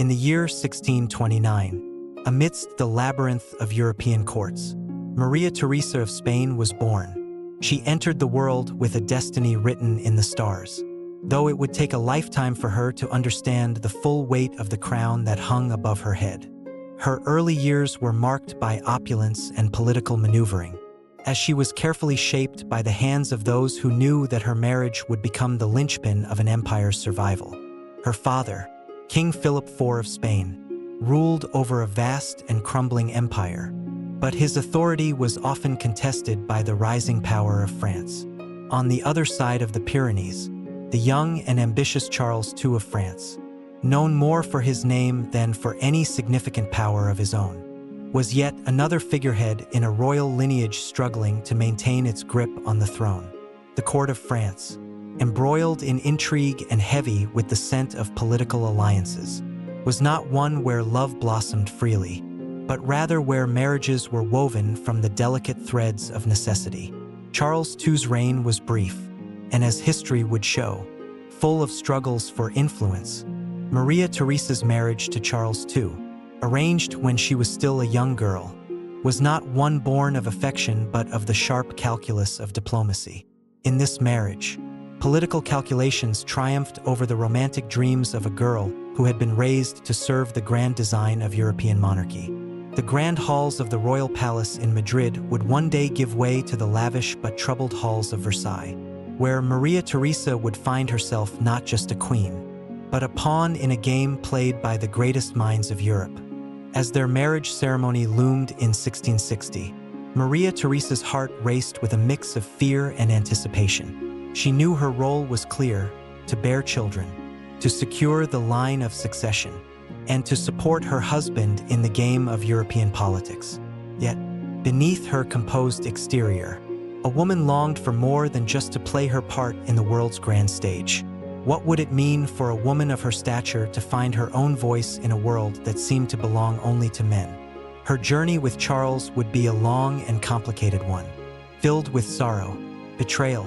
In the year 1629, amidst the labyrinth of European courts, Maria Theresa of Spain was born. She entered the world with a destiny written in the stars, though it would take a lifetime for her to understand the full weight of the crown that hung above her head. Her early years were marked by opulence and political maneuvering, as she was carefully shaped by the hands of those who knew that her marriage would become the linchpin of an empire's survival. Her father, King Philip IV of Spain, ruled over a vast and crumbling empire, but his authority was often contested by the rising power of France. On the other side of the Pyrenees, the young and ambitious Charles II of France, known more for his name than for any significant power of his own, was yet another figurehead in a royal lineage struggling to maintain its grip on the throne. The court of France, embroiled in intrigue and heavy with the scent of political alliances, was not one where love blossomed freely, but rather where marriages were woven from the delicate threads of necessity. Charles II's reign was brief, and as history would show, full of struggles for influence. Maria Theresa's marriage to Charles II, arranged when she was still a young girl, was not one born of affection but of the sharp calculus of diplomacy. In this marriage, political calculations triumphed over the romantic dreams of a girl who had been raised to serve the grand design of European monarchy. The grand halls of the royal palace in Madrid would one day give way to the lavish but troubled halls of Versailles, where Maria Theresa would find herself not just a queen, but a pawn in a game played by the greatest minds of Europe. As their marriage ceremony loomed in 1660, Maria Theresa's heart raced with a mix of fear and anticipation. She knew her role was clear: to bear children, to secure the line of succession, and to support her husband in the game of European politics. Yet, beneath her composed exterior, a woman longed for more than just to play her part in the world's grand stage. What would it mean for a woman of her stature to find her own voice in a world that seemed to belong only to men? Her journey with Charles would be a long and complicated one, filled with sorrow, betrayal,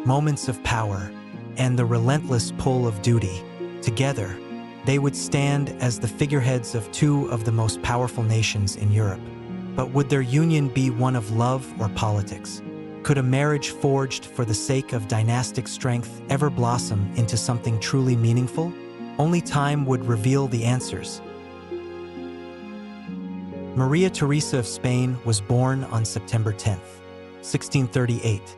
moments of power, and the relentless pull of duty. Together, they would stand as the figureheads of two of the most powerful nations in Europe. But would their union be one of love or politics? Could a marriage forged for the sake of dynastic strength ever blossom into something truly meaningful? Only time would reveal the answers. Maria Theresa of Spain was born on September 10, 1638,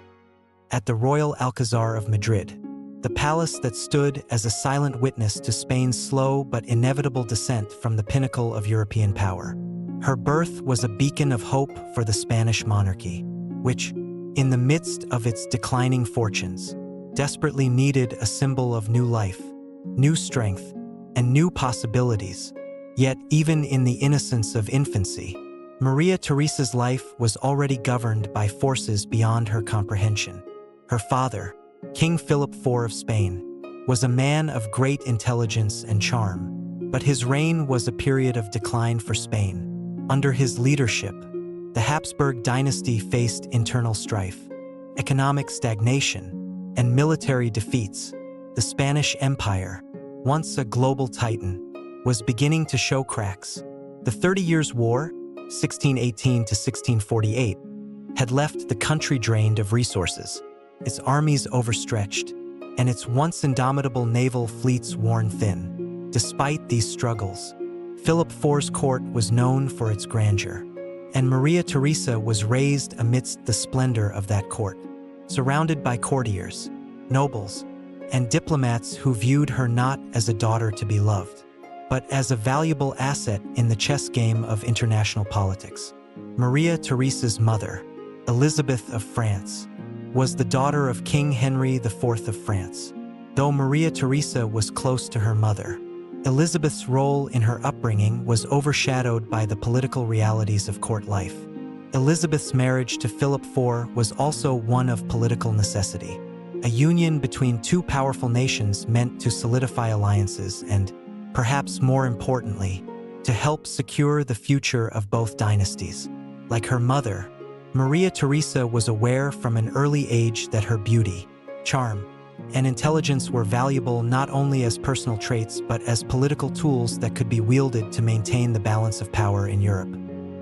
at the Royal Alcazar of Madrid, the palace that stood as a silent witness to Spain's slow but inevitable descent from the pinnacle of European power. Her birth was a beacon of hope for the Spanish monarchy, which, in the midst of its declining fortunes, desperately needed a symbol of new life, new strength, and new possibilities. Yet, even in the innocence of infancy, Maria Theresa's life was already governed by forces beyond her comprehension. Her father, King Philip IV of Spain, was a man of great intelligence and charm, but his reign was a period of decline for Spain. Under his leadership, the Habsburg dynasty faced internal strife, economic stagnation, and military defeats. The Spanish Empire, once a global titan, was beginning to show cracks. The 30 Years' War, 1618 to 1648, had left the country drained of resources, its armies overstretched, and its once indomitable naval fleets worn thin. Despite these struggles, Philip IV's court was known for its grandeur, and Maria Theresa was raised amidst the splendor of that court, surrounded by courtiers, nobles, and diplomats who viewed her not as a daughter to be loved, but as a valuable asset in the chess game of international politics. Maria Theresa's mother, Elizabeth of France, was the daughter of King Henry IV of France. Though Maria Theresa was close to her mother, Elizabeth's role in her upbringing was overshadowed by the political realities of court life. Elizabeth's marriage to Philip IV was also one of political necessity, a union between two powerful nations meant to solidify alliances and, perhaps more importantly, to help secure the future of both dynasties. Like her mother, Maria Theresa was aware from an early age that her beauty, charm, and intelligence were valuable not only as personal traits but as political tools that could be wielded to maintain the balance of power in Europe.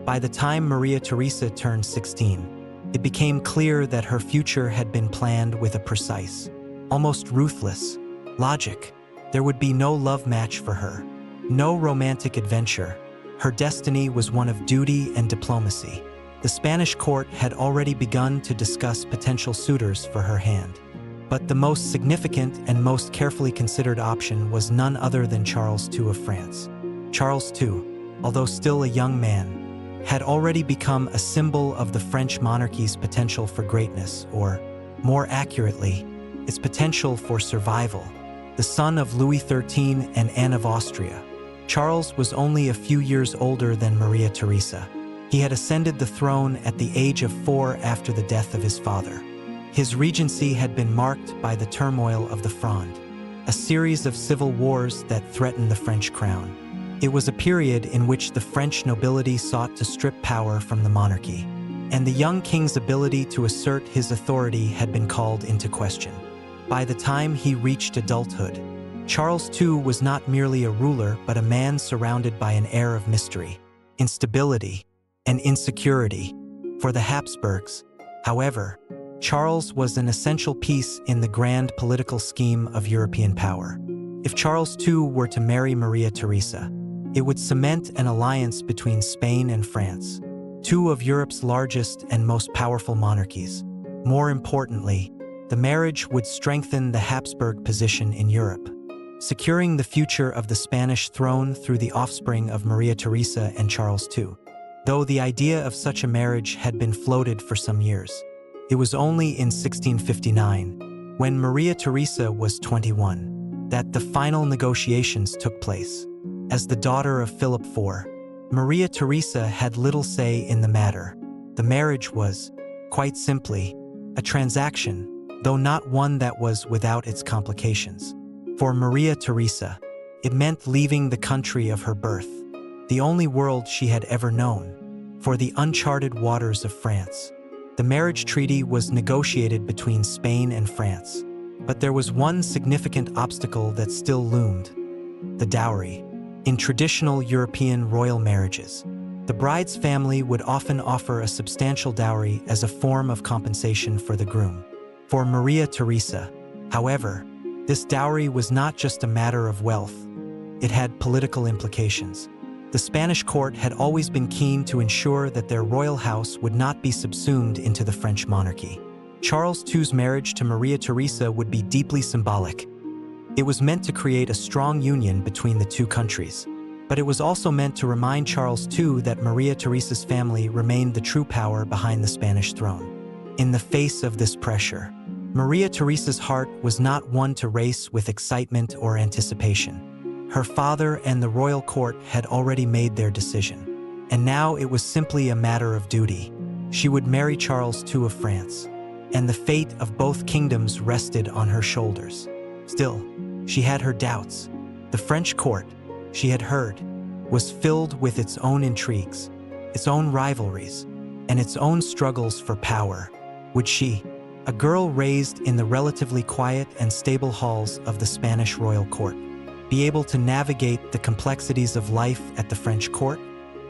By the time Maria Theresa turned 16, it became clear that her future had been planned with a precise, almost ruthless, logic. There would be no love match for her, no romantic adventure. Her destiny was one of duty and diplomacy. The Spanish court had already begun to discuss potential suitors for her hand. But the most significant and most carefully considered option was none other than Charles II of France. Charles II, although still a young man, had already become a symbol of the French monarchy's potential for greatness, or, more accurately, its potential for survival. The son of Louis XIII and Anne of Austria, Charles was only a few years older than Maria Theresa. He had ascended the throne at the age of 4 after the death of his father. His regency had been marked by the turmoil of the Fronde, a series of civil wars that threatened the French crown. It was a period in which the French nobility sought to strip power from the monarchy, and the young king's ability to assert his authority had been called into question. By the time he reached adulthood, Charles II was not merely a ruler but a man surrounded by an air of mystery, instability, and insecurity. For the Habsburgs, however, Charles was an essential piece in the grand political scheme of European power. If Charles II were to marry Maria Theresa, it would cement an alliance between Spain and France, two of Europe's largest and most powerful monarchies. More importantly, the marriage would strengthen the Habsburg position in Europe, securing the future of the Spanish throne through the offspring of Maria Theresa and Charles II. Though the idea of such a marriage had been floated for some years, it was only in 1659, when Maria Theresa was 21, that the final negotiations took place. As the daughter of Philip IV, Maria Theresa had little say in the matter. The marriage was, quite simply, a transaction, though not one that was without its complications. For Maria Theresa, it meant leaving the country of her birth, the only world she had ever known, for the uncharted waters of France. The marriage treaty was negotiated between Spain and France, but there was one significant obstacle that still loomed: the dowry. In traditional European royal marriages, the bride's family would often offer a substantial dowry as a form of compensation for the groom. For Maria Theresa, however, this dowry was not just a matter of wealth. It had political implications. The Spanish court had always been keen to ensure that their royal house would not be subsumed into the French monarchy. Charles II's marriage to Maria Theresa would be deeply symbolic. It was meant to create a strong union between the two countries, but it was also meant to remind Charles II that Maria Theresa's family remained the true power behind the Spanish throne. In the face of this pressure, Maria Theresa's heart was not one to race with excitement or anticipation. Her father and the royal court had already made their decision, and now it was simply a matter of duty. She would marry Charles II of France, and the fate of both kingdoms rested on her shoulders. Still, she had her doubts. The French court, she had heard, was filled with its own intrigues, its own rivalries, and its own struggles for power. Would she, a girl raised in the relatively quiet and stable halls of the Spanish royal court, be able to navigate the complexities of life at the French court?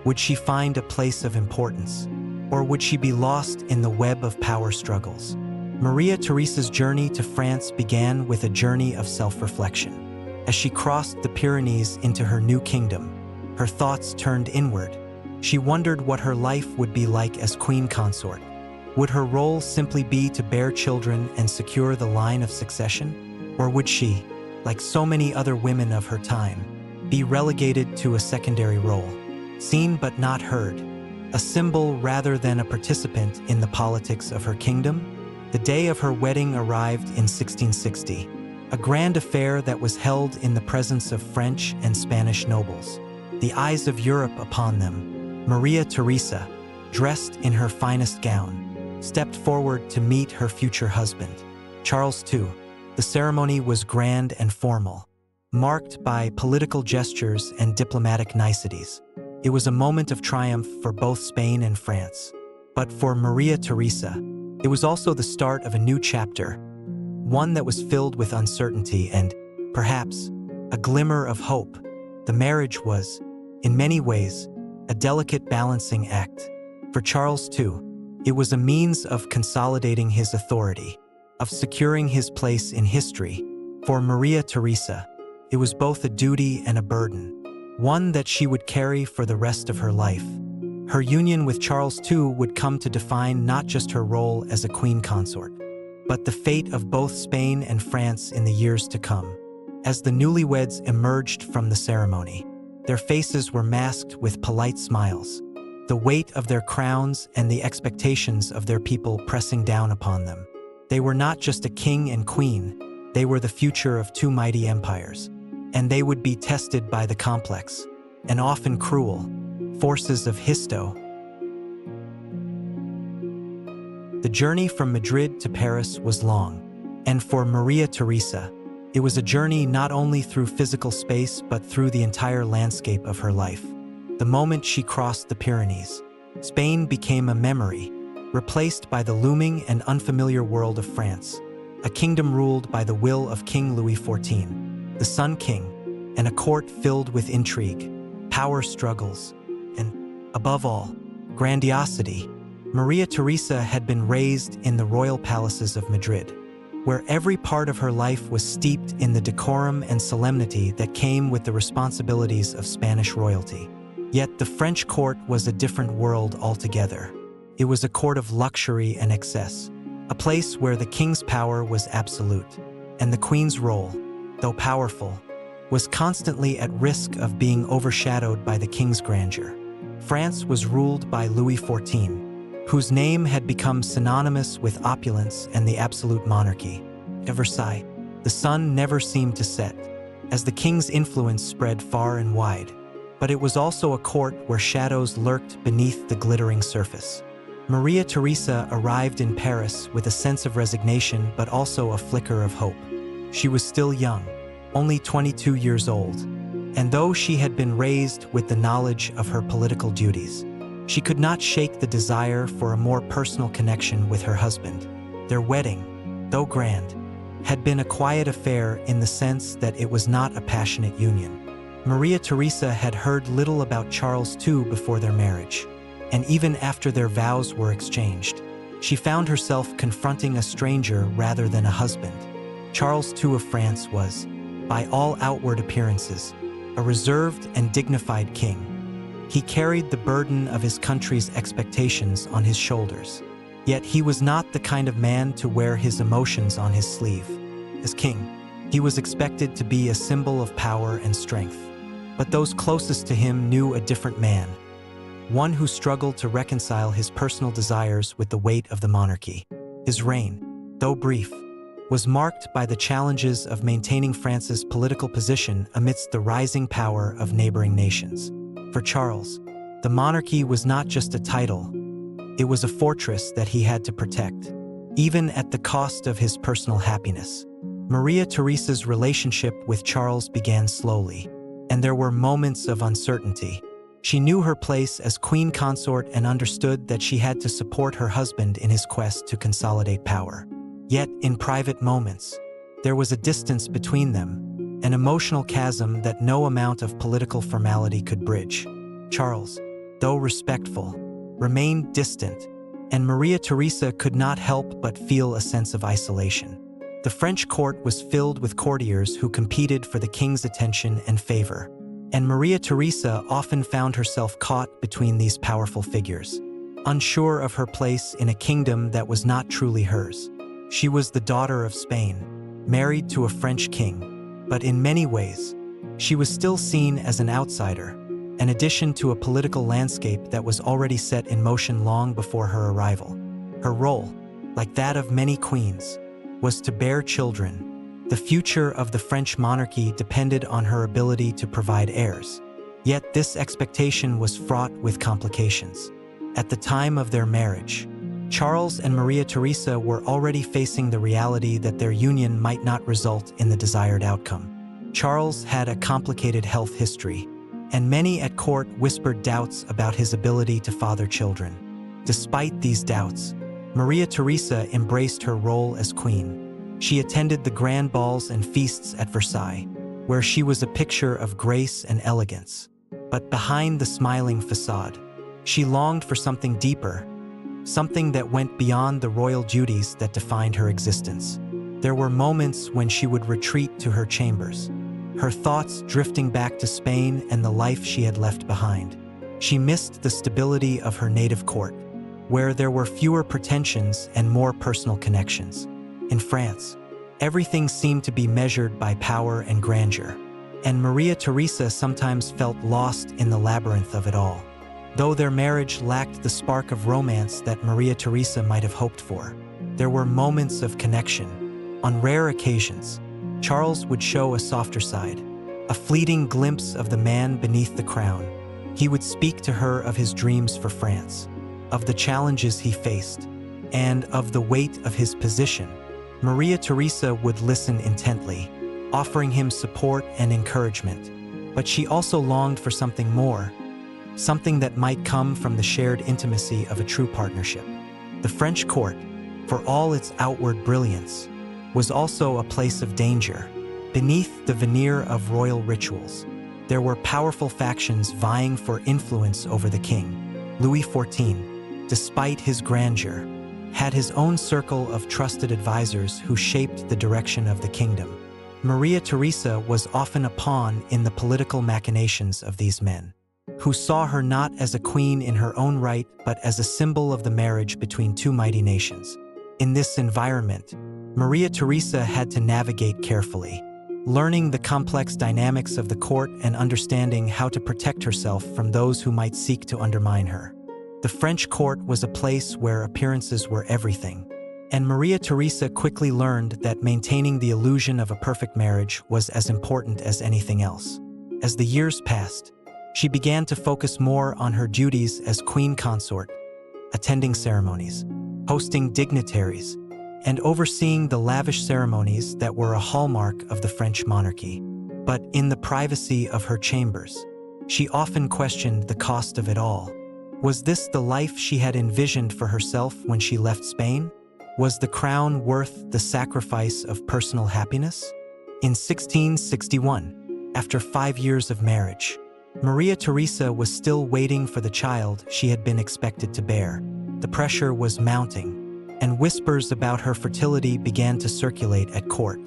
Would she find a place of importance? Or would she be lost in the web of power struggles? Maria Theresa's journey to France began with a journey of self-reflection. As she crossed the Pyrenees into her new kingdom, her thoughts turned inward. She wondered what her life would be like as queen consort. Would her role simply be to bear children and secure the line of succession? Or would she, like so many other women of her time, be relegated to a secondary role, seen but not heard, a symbol rather than a participant in the politics of her kingdom? The day of her wedding arrived in 1660, a grand affair that was held in the presence of French and Spanish nobles, the eyes of Europe upon them. Maria Theresa, dressed in her finest gown, stepped forward to meet her future husband, Charles II. The ceremony was grand and formal, marked by political gestures and diplomatic niceties. It was a moment of triumph for both Spain and France. But for Maria Theresa, it was also the start of a new chapter, one that was filled with uncertainty and, perhaps, a glimmer of hope. The marriage was, in many ways, a delicate balancing act. For Charles II, it was a means of consolidating his authority, of securing his place in history. For Maria Theresa, it was both a duty and a burden, one that she would carry for the rest of her life. Her union with Charles II would come to define not just her role as a queen consort, but the fate of both Spain and France in the years to come. As the newlyweds emerged from the ceremony, their faces were masked with polite smiles, the weight of their crowns and the expectations of their people pressing down upon them. They were not just a king and queen, they were the future of two mighty empires, and they would be tested by the complex, and often cruel, forces of histo. The journey from Madrid to Paris was long, and for Maria Theresa, it was a journey not only through physical space but through the entire landscape of her life. The moment she crossed the Pyrenees, Spain became a memory, replaced by the looming and unfamiliar world of France, a kingdom ruled by the will of King Louis XIV, the Sun King, and a court filled with intrigue, power struggles, and, above all, grandiosity. Maria Theresa had been raised in the royal palaces of Madrid, where every part of her life was steeped in the decorum and solemnity that came with the responsibilities of Spanish royalty. Yet the French court was a different world altogether. It was a court of luxury and excess, a place where the king's power was absolute, and the queen's role, though powerful, was constantly at risk of being overshadowed by the king's grandeur. France was ruled by Louis XIV, whose name had become synonymous with opulence and the absolute monarchy. At Versailles, the sun never seemed to set, as the king's influence spread far and wide, but it was also a court where shadows lurked beneath the glittering surface. Maria Theresa arrived in Paris with a sense of resignation but also a flicker of hope. She was still young, only 22 years old, and though she had been raised with the knowledge of her political duties, she could not shake the desire for a more personal connection with her husband. Their wedding, though grand, had been a quiet affair in the sense that it was not a passionate union. Maria Theresa had heard little about Charles II before their marriage, and even after their vows were exchanged, she found herself confronting a stranger rather than a husband. Charles II of France was, by all outward appearances, a reserved and dignified king. He carried the burden of his country's expectations on his shoulders. Yet he was not the kind of man to wear his emotions on his sleeve. As king, he was expected to be a symbol of power and strength. But those closest to him knew a different man, one who struggled to reconcile his personal desires with the weight of the monarchy. His reign, though brief, was marked by the challenges of maintaining France's political position amidst the rising power of neighboring nations. For Charles, the monarchy was not just a title, it was a fortress that he had to protect, even at the cost of his personal happiness. Maria Theresa's relationship with Charles began slowly, and there were moments of uncertainty. She knew her place as queen consort and understood that she had to support her husband in his quest to consolidate power. Yet, in private moments, there was a distance between them, an emotional chasm that no amount of political formality could bridge. Charles, though respectful, remained distant, and Maria Theresa could not help but feel a sense of isolation. The French court was filled with courtiers who competed for the king's attention and favor, and Maria Theresa often found herself caught between these powerful figures, unsure of her place in a kingdom that was not truly hers. She was the daughter of Spain, married to a French king, but in many ways, she was still seen as an outsider, an addition to a political landscape that was already set in motion long before her arrival. Her role, like that of many queens, was to bear children. The future of the French monarchy depended on her ability to provide heirs. Yet this expectation was fraught with complications. At the time of their marriage, Charles and Maria Theresa were already facing the reality that their union might not result in the desired outcome. Charles had a complicated health history, and many at court whispered doubts about his ability to father children. Despite these doubts, Maria Theresa embraced her role as queen. She attended the grand balls and feasts at Versailles, where she was a picture of grace and elegance. But behind the smiling facade, she longed for something deeper, something that went beyond the royal duties that defined her existence. There were moments when she would retreat to her chambers, her thoughts drifting back to Spain and the life she had left behind. She missed the stability of her native court, where there were fewer pretensions and more personal connections. In France, everything seemed to be measured by power and grandeur, and Maria Theresa sometimes felt lost in the labyrinth of it all. Though their marriage lacked the spark of romance that Maria Theresa might have hoped for, there were moments of connection. On rare occasions, Charles would show a softer side, a fleeting glimpse of the man beneath the crown. He would speak to her of his dreams for France, of the challenges he faced, and of the weight of his position. Maria Theresa would listen intently, offering him support and encouragement. But she also longed for something more, something that might come from the shared intimacy of a true partnership. The French court, for all its outward brilliance, was also a place of danger. Beneath the veneer of royal rituals, there were powerful factions vying for influence over the king. Louis XIV, despite his grandeur, had his own circle of trusted advisors who shaped the direction of the kingdom. Maria Theresa was often a pawn in the political machinations of these men, who saw her not as a queen in her own right, but as a symbol of the marriage between two mighty nations. In this environment, Maria Theresa had to navigate carefully, learning the complex dynamics of the court and understanding how to protect herself from those who might seek to undermine her. The French court was a place where appearances were everything, and Maria Theresa quickly learned that maintaining the illusion of a perfect marriage was as important as anything else. As the years passed, she began to focus more on her duties as queen consort, attending ceremonies, hosting dignitaries, and overseeing the lavish ceremonies that were a hallmark of the French monarchy. But in the privacy of her chambers, she often questioned the cost of it all. Was this the life she had envisioned for herself when she left Spain? Was the crown worth the sacrifice of personal happiness? In 1661, after 5 years of marriage, Maria Theresa was still waiting for the child she had been expected to bear. The pressure was mounting, and whispers about her fertility began to circulate at court.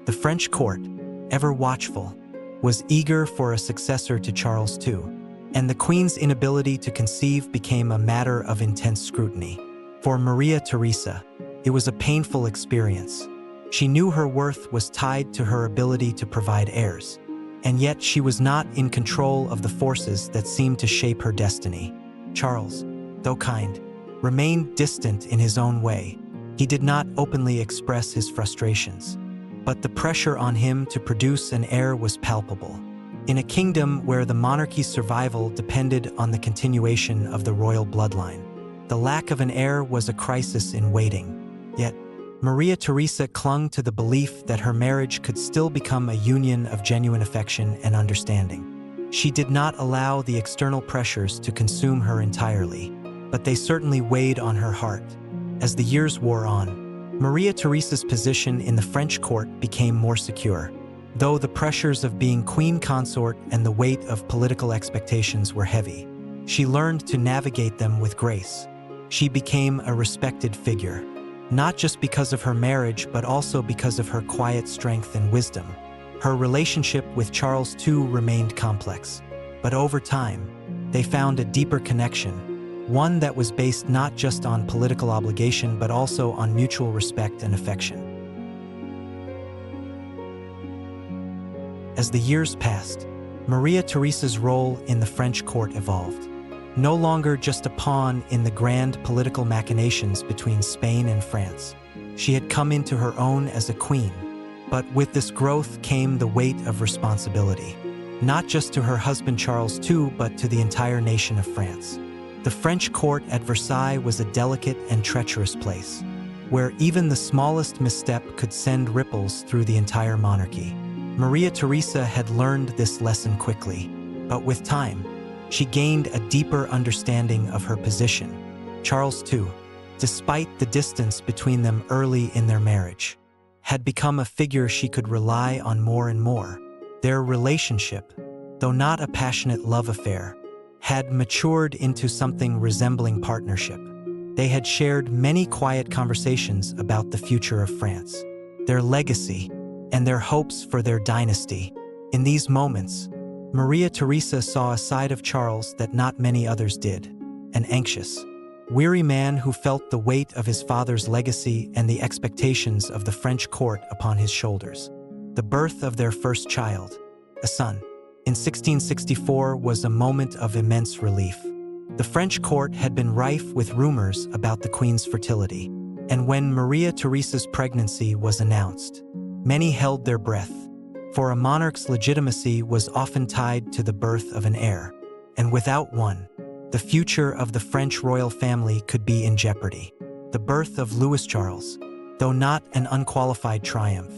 The French court, ever watchful, was eager for a successor to Charles II, and the Queen's inability to conceive became a matter of intense scrutiny. For Maria Theresa, it was a painful experience. She knew her worth was tied to her ability to provide heirs, and yet she was not in control of the forces that seemed to shape her destiny. Charles, though kind, remained distant in his own way. He did not openly express his frustrations, but the pressure on him to produce an heir was palpable. In a kingdom where the monarchy's survival depended on the continuation of the royal bloodline, the lack of an heir was a crisis in waiting. Yet, Maria Theresa clung to the belief that her marriage could still become a union of genuine affection and understanding. She did not allow the external pressures to consume her entirely, but they certainly weighed on her heart. As the years wore on, Maria Theresa's position in the French court became more secure. Though the pressures of being queen consort and the weight of political expectations were heavy, she learned to navigate them with grace. She became a respected figure, not just because of her marriage, but also because of her quiet strength and wisdom. Her relationship with Charles II remained complex, but over time, they found a deeper connection, one that was based not just on political obligation, but also on mutual respect and affection. As the years passed, Maria Theresa's role in the French court evolved. No longer just a pawn in the grand political machinations between Spain and France, she had come into her own as a queen. But with this growth came the weight of responsibility, not just to her husband Charles II, but to the entire nation of France. The French court at Versailles was a delicate and treacherous place, where even the smallest misstep could send ripples through the entire monarchy. Maria Theresa had learned this lesson quickly, but with time, she gained a deeper understanding of her position. Charles II, despite the distance between them early in their marriage, had become a figure she could rely on more and more. Their relationship, though not a passionate love affair, had matured into something resembling partnership. They had shared many quiet conversations about the future of France, their legacy, and their hopes for their dynasty. In these moments, Maria Theresa saw a side of Charles that not many others did: an anxious, weary man who felt the weight of his father's legacy and the expectations of the French court upon his shoulders. The birth of their first child, a son, in 1664 was a moment of immense relief. The French court had been rife with rumors about the Queen's fertility, and when Maria Theresa's pregnancy was announced, many held their breath, for a monarch's legitimacy was often tied to the birth of an heir, and without one, the future of the French royal family could be in jeopardy. The birth of Louis Charles, though not an unqualified triumph,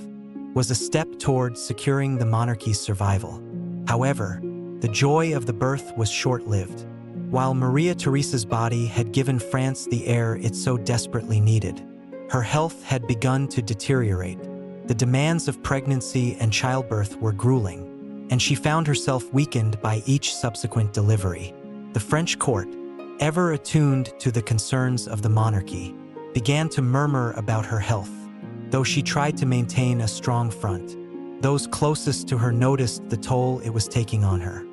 was a step toward securing the monarchy's survival. However, the joy of the birth was short-lived. While Maria Theresa's body had given France the heir it so desperately needed, her health had begun to deteriorate. The demands of pregnancy and childbirth were grueling, and she found herself weakened by each subsequent delivery. The French court, ever attuned to the concerns of the monarchy, began to murmur about her health, though she tried to maintain a strong front. Those closest to her noticed the toll it was taking on her.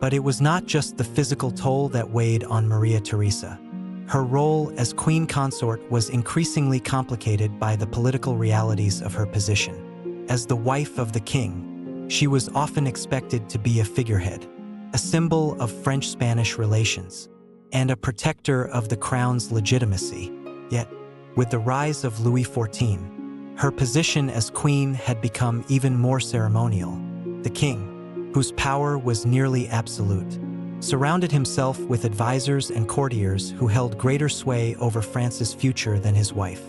But it was not just the physical toll that weighed on Maria Theresa. Her role as queen consort was increasingly complicated by the political realities of her position. As the wife of the king, she was often expected to be a figurehead, a symbol of French-Spanish relations, and a protector of the crown's legitimacy. Yet, with the rise of Louis XIV, her position as queen had become even more ceremonial. The king, whose power was nearly absolute, surrounded himself with advisors and courtiers who held greater sway over France's future than his wife.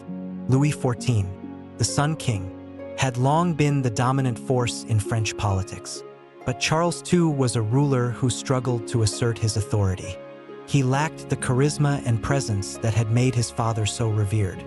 Louis XIV, the Sun King, had long been the dominant force in French politics. But Charles II was a ruler who struggled to assert his authority. He lacked the charisma and presence that had made his father so revered,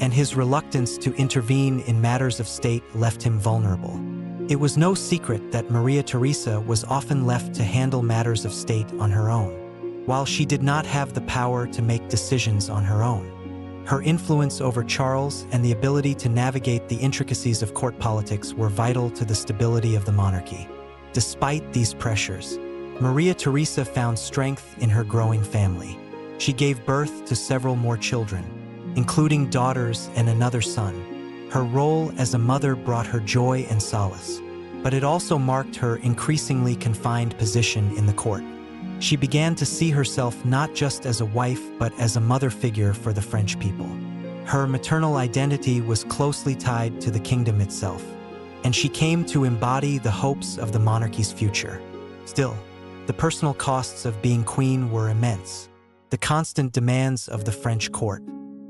and his reluctance to intervene in matters of state left him vulnerable. It was no secret that Maria Theresa was often left to handle matters of state on her own. While she did not have the power to make decisions on her own, her influence over Charles and the ability to navigate the intricacies of court politics were vital to the stability of the monarchy. Despite these pressures, Maria Theresa found strength in her growing family. She gave birth to several more children, including daughters and another son. Her role as a mother brought her joy and solace, but it also marked her increasingly confined position in the court. She began to see herself not just as a wife but as a mother figure for the French people. Her maternal identity was closely tied to the kingdom itself, and she came to embody the hopes of the monarchy's future. Still, the personal costs of being queen were immense. The constant demands of the French court,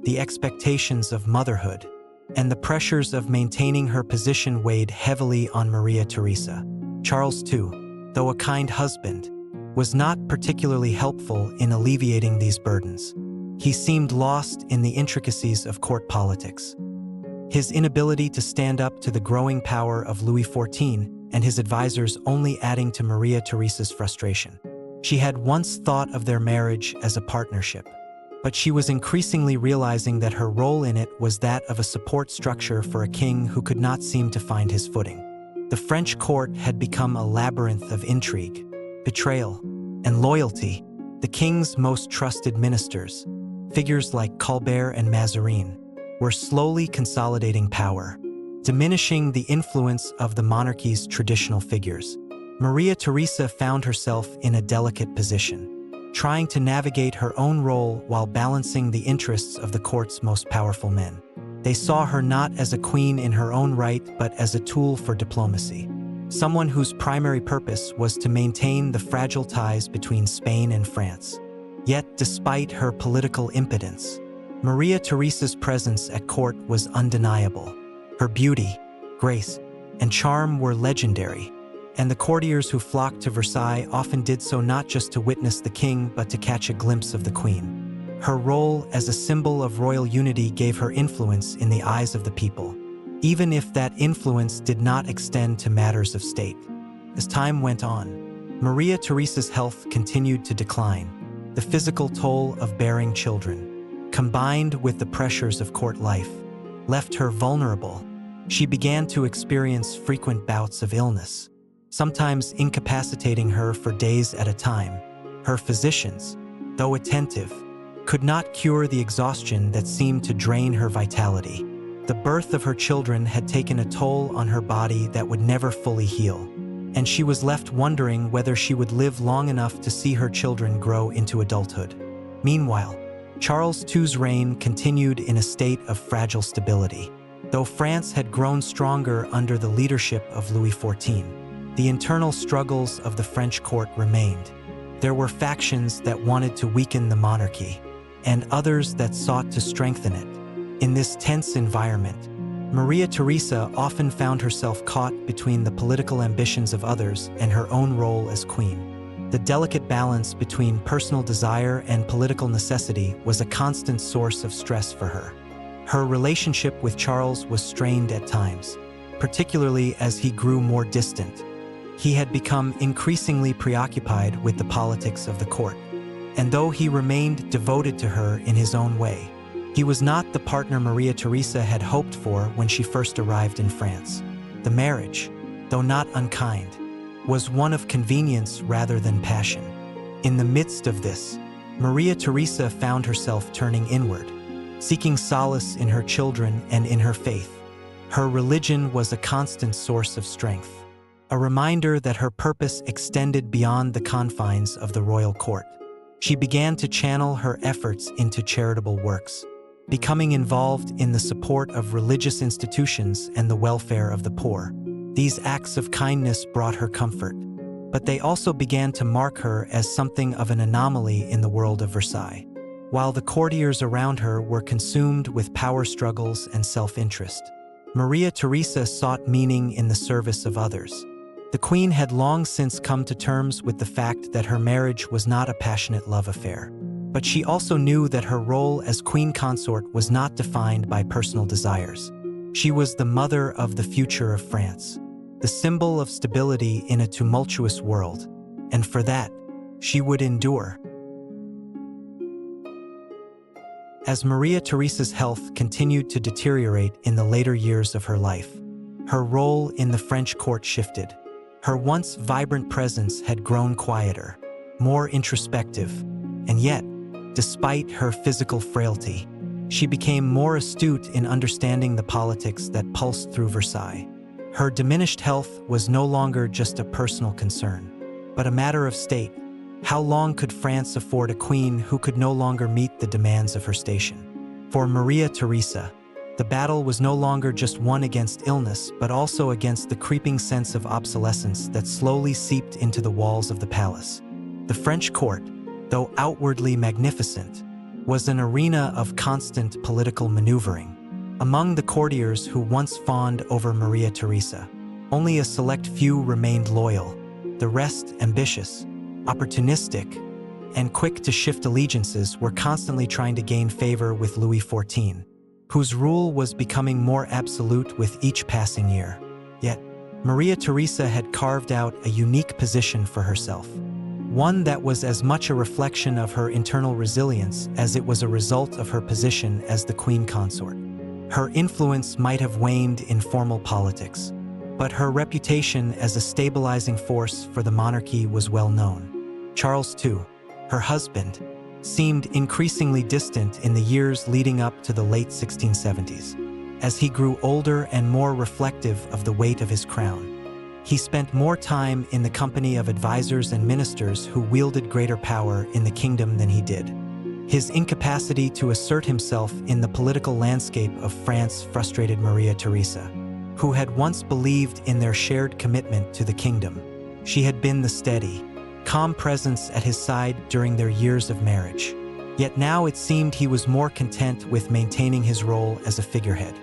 the expectations of motherhood, and the pressures of maintaining her position weighed heavily on Maria Theresa. Charles II, though a kind husband, was not particularly helpful in alleviating these burdens. He seemed lost in the intricacies of court politics. His inability to stand up to the growing power of Louis XIV and his advisors only adding to Maria Theresa's frustration. She had once thought of their marriage as a partnership, but she was increasingly realizing that her role in it was that of a support structure for a king who could not seem to find his footing. The French court had become a labyrinth of intrigue, betrayal, and loyalty. The king's most trusted ministers, figures like Colbert and Mazarin, were slowly consolidating power, diminishing the influence of the monarchy's traditional figures. Maria Theresa found herself in a delicate position, trying to navigate her own role while balancing the interests of the court's most powerful men. They saw her not as a queen in her own right, but as a tool for diplomacy, someone whose primary purpose was to maintain the fragile ties between Spain and France. Yet, despite her political impotence, Maria Theresa's presence at court was undeniable. Her beauty, grace, and charm were legendary, and the courtiers who flocked to Versailles often did so not just to witness the king but to catch a glimpse of the queen. Her role as a symbol of royal unity gave her influence in the eyes of the people, even if that influence did not extend to matters of state. As time went on, Maria Theresa's health continued to decline. The physical toll of bearing children, combined with the pressures of court life, left her vulnerable. She began to experience frequent bouts of illness, sometimes incapacitating her for days at a time. Her physicians, though attentive, could not cure the exhaustion that seemed to drain her vitality. The birth of her children had taken a toll on her body that would never fully heal, and she was left wondering whether she would live long enough to see her children grow into adulthood. Meanwhile, Charles II's reign continued in a state of fragile stability. Though France had grown stronger under the leadership of Louis XIV, the internal struggles of the French court remained. There were factions that wanted to weaken the monarchy, and others that sought to strengthen it. In this tense environment, Maria Theresa often found herself caught between the political ambitions of others and her own role as queen. The delicate balance between personal desire and political necessity was a constant source of stress for her. Her relationship with Charles was strained at times, particularly as he grew more distant. He had become increasingly preoccupied with the politics of the court, and though he remained devoted to her in his own way, he was not the partner Maria Theresa had hoped for when she first arrived in France. The marriage, though not unkind, was one of convenience rather than passion. In the midst of this, Maria Theresa found herself turning inward, seeking solace in her children and in her faith. Her religion was a constant source of strength, a reminder that her purpose extended beyond the confines of the royal court. She began to channel her efforts into charitable works, becoming involved in the support of religious institutions and the welfare of the poor. These acts of kindness brought her comfort, but they also began to mark her as something of an anomaly in the world of Versailles. While the courtiers around her were consumed with power struggles and self-interest, Maria Theresa sought meaning in the service of others. The queen had long since come to terms with the fact that her marriage was not a passionate love affair, but she also knew that her role as queen consort was not defined by personal desires. She was the mother of the future of France, the symbol of stability in a tumultuous world, and for that, she would endure. As Maria Theresa's health continued to deteriorate in the later years of her life, her role in the French court shifted. Her once vibrant presence had grown quieter, more introspective, and yet, despite her physical frailty, she became more astute in understanding the politics that pulsed through Versailles. Her diminished health was no longer just a personal concern, but a matter of state. How long could France afford a queen who could no longer meet the demands of her station? For Maria Theresa, the battle was no longer just one against illness, but also against the creeping sense of obsolescence that slowly seeped into the walls of the palace. The French court, though outwardly magnificent, was an arena of constant political maneuvering. Among the courtiers who once fawned over Maria Theresa, only a select few remained loyal, the rest ambitious, opportunistic, and quick to shift allegiances were constantly trying to gain favor with Louis XIV, whose rule was becoming more absolute with each passing year. Yet, Maria Theresa had carved out a unique position for herself, one that was as much a reflection of her internal resilience as it was a result of her position as the queen consort. Her influence might have waned in formal politics, but her reputation as a stabilizing force for the monarchy was well known. Charles II, her husband, seemed increasingly distant in the years leading up to the late 1670s. As he grew older and more reflective of the weight of his crown, he spent more time in the company of advisors and ministers who wielded greater power in the kingdom than he did. His incapacity to assert himself in the political landscape of France frustrated Maria Theresa, who had once believed in their shared commitment to the kingdom. She had been the steady, calm presence at his side during their years of marriage. Yet now it seemed he was more content with maintaining his role as a figurehead,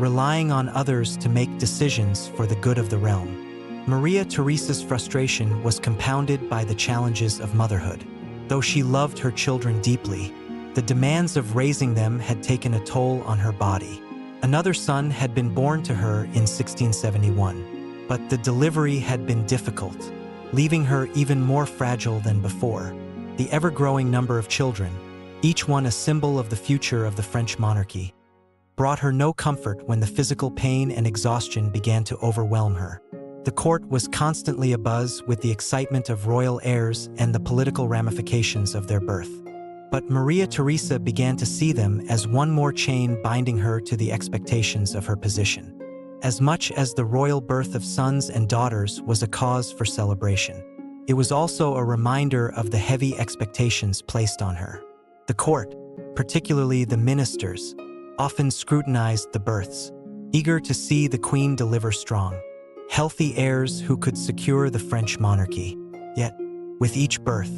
relying on others to make decisions for the good of the realm. Maria Theresa's frustration was compounded by the challenges of motherhood. Though she loved her children deeply, the demands of raising them had taken a toll on her body. Another son had been born to her in 1671, but the delivery had been difficult, leaving her even more fragile than before. The ever-growing number of children, each one a symbol of the future of the French monarchy, brought her no comfort when the physical pain and exhaustion began to overwhelm her. The court was constantly abuzz with the excitement of royal heirs and the political ramifications of their birth. But Maria Theresa began to see them as one more chain binding her to the expectations of her position. As much as the royal birth of sons and daughters was a cause for celebration, it was also a reminder of the heavy expectations placed on her. The court, particularly the ministers, often scrutinized the births, eager to see the queen deliver strong, healthy heirs who could secure the French monarchy. Yet, with each birth,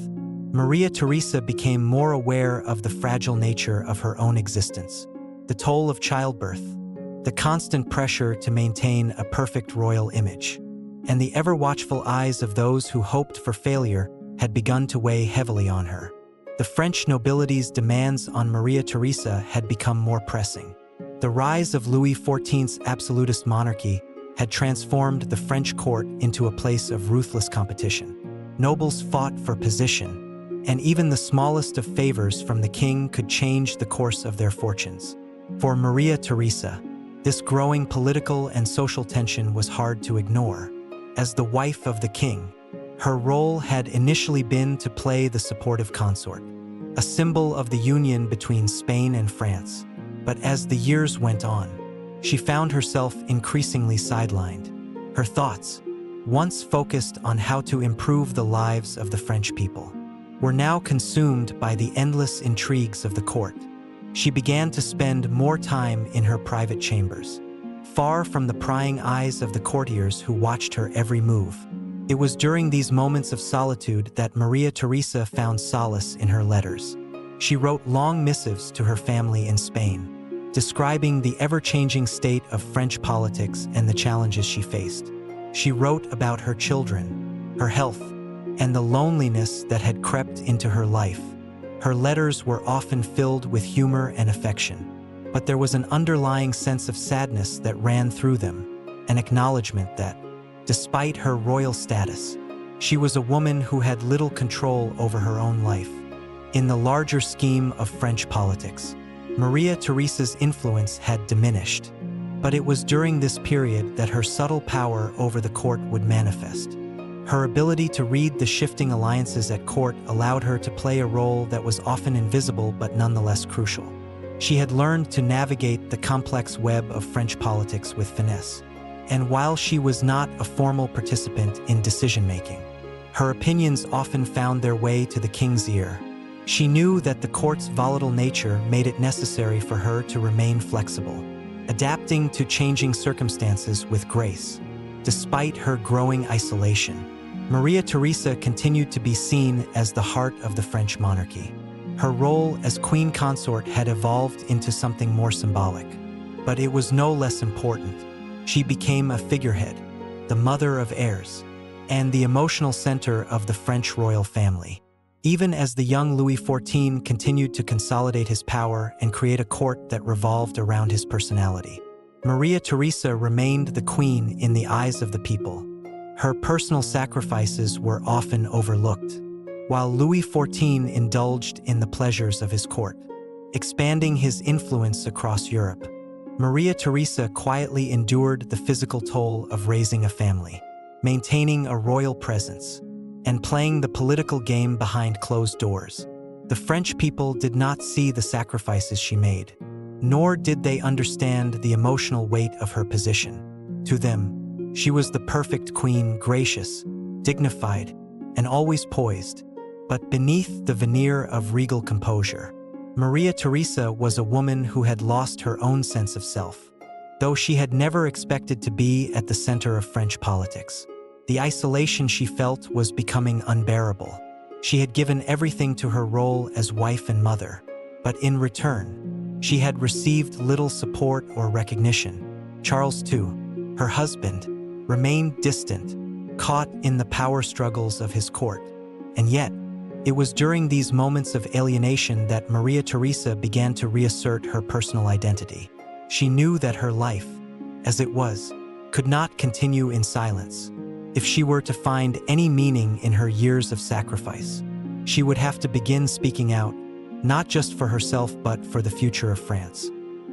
Maria Theresa became more aware of the fragile nature of her own existence. The toll of childbirth, the constant pressure to maintain a perfect royal image, and the ever-watchful eyes of those who hoped for failure had begun to weigh heavily on her. The French nobility's demands on Maria Theresa had become more pressing. The rise of Louis XIV's absolutist monarchy had transformed the French court into a place of ruthless competition. Nobles fought for position, and even the smallest of favors from the king could change the course of their fortunes. For Maria Theresa, this growing political and social tension was hard to ignore. As the wife of the king, her role had initially been to play the supportive consort, a symbol of the union between Spain and France. But as the years went on, she found herself increasingly sidelined. Her thoughts, once focused on how to improve the lives of the French people, were now consumed by the endless intrigues of the court. She began to spend more time in her private chambers, far from the prying eyes of the courtiers who watched her every move. It was during these moments of solitude that Maria Theresa found solace in her letters. She wrote long missives to her family in Spain, describing the ever-changing state of French politics and the challenges she faced. She wrote about her children, her health, and the loneliness that had crept into her life. Her letters were often filled with humor and affection, but there was an underlying sense of sadness that ran through them, an acknowledgement that, despite her royal status, she was a woman who had little control over her own life. In the larger scheme of French politics, Maria Theresa's influence had diminished, but it was during this period that her subtle power over the court would manifest. Her ability to read the shifting alliances at court allowed her to play a role that was often invisible but nonetheless crucial. She had learned to navigate the complex web of French politics with finesse, and while she was not a formal participant in decision-making, her opinions often found their way to the king's ear. She knew that the court's volatile nature made it necessary for her to remain flexible, adapting to changing circumstances with grace. Despite her growing isolation, Maria Theresa continued to be seen as the heart of the French monarchy. Her role as queen consort had evolved into something more symbolic, but it was no less important. She became a figurehead, the mother of heirs, and the emotional center of the French royal family. Even as the young Louis XIV continued to consolidate his power and create a court that revolved around his personality, Maria Theresa remained the queen in the eyes of the people. Her personal sacrifices were often overlooked, while Louis XIV indulged in the pleasures of his court, expanding his influence across Europe. Maria Theresa quietly endured the physical toll of raising a family, maintaining a royal presence, and playing the political game behind closed doors. The French people did not see the sacrifices she made, nor did they understand the emotional weight of her position. To them, she was the perfect queen, gracious, dignified, and always poised. But beneath the veneer of regal composure, Maria Theresa was a woman who had lost her own sense of self. Though she had never expected to be at the center of French politics, the isolation she felt was becoming unbearable. She had given everything to her role as wife and mother, but in return, she had received little support or recognition. Charles II, her husband, remained distant, caught in the power struggles of his court. And yet, it was during these moments of alienation that Maria Theresa began to reassert her personal identity. She knew that her life, as it was, could not continue in silence. If she were to find any meaning in her years of sacrifice, she would have to begin speaking out, not just for herself but for the future of France.